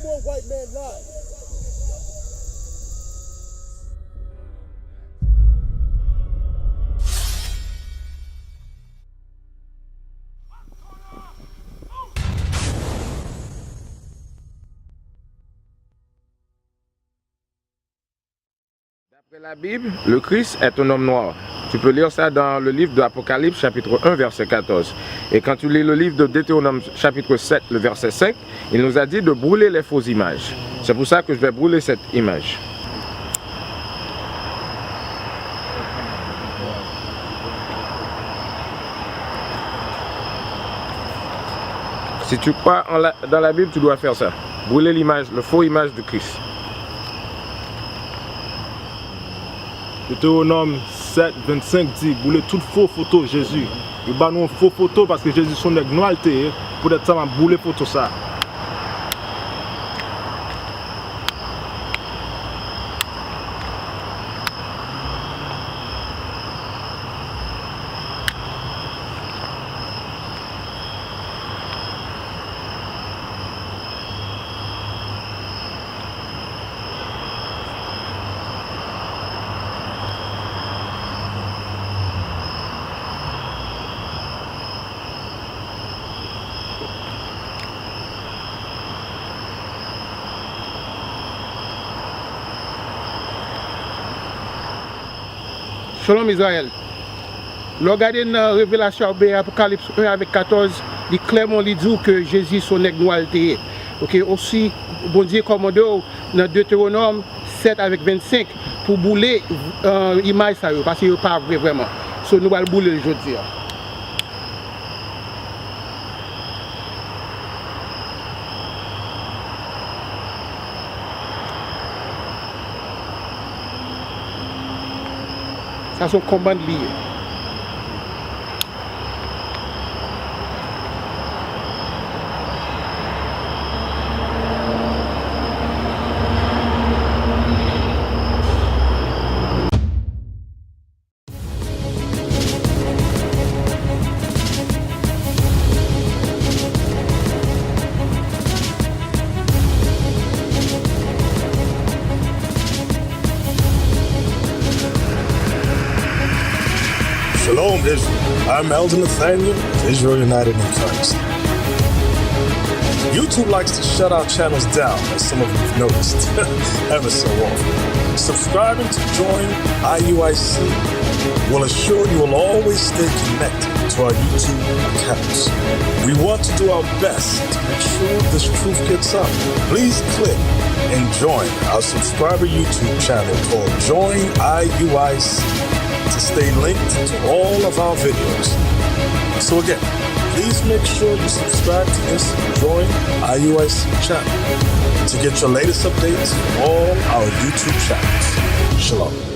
more white man lies. D'après la Bible, le Christ est un homme noir. Tu peux lire ça dans le livre de l'Apocalypse, chapitre 1, verset 14. Et quand tu lis le livre de Deutéronome, chapitre 7, le verset 5, il nous a dit de brûler les fausses images. C'est pour ça que je vais brûler cette image. Si tu crois dans la Bible, tu dois faire ça. Brûler l'image, le faux image de Christ. Deutéronome 7, 25 dit, brûler toute faux photo de Jésus. Il bat nous une faux photo parce que Jésus son nègre noir, pour être ça, m'a brûlé pour tout ça. Shalom Israël. Regardez dans la révélation Apocalypse 1 avec 14, il clairement dit que Jésus son nègre noir. Ok, aussi, bon Dieu commande dans Deutéronome 7 avec 25 pour bouler l'image ça parce que n'est pas vrai vraiment. So, nous allons bouler aujourd'hui. Ça sont combats de liés. Shalom, Israel. I'm Elder Nathaniel, Israel United in Christ. YouTube likes to shut our channels down, as some of you have noticed, ever so often. Subscribing to join IUIC will assure you will always stay connected to our YouTube accounts. We want to do our best to make sure this truth gets out. Please click and join our subscriber YouTube channel called Join IUIC to stay linked to all of our videos. So again, please make sure you subscribe to this Join IUIC channel to get your latest updates from all our YouTube channels. Shalom.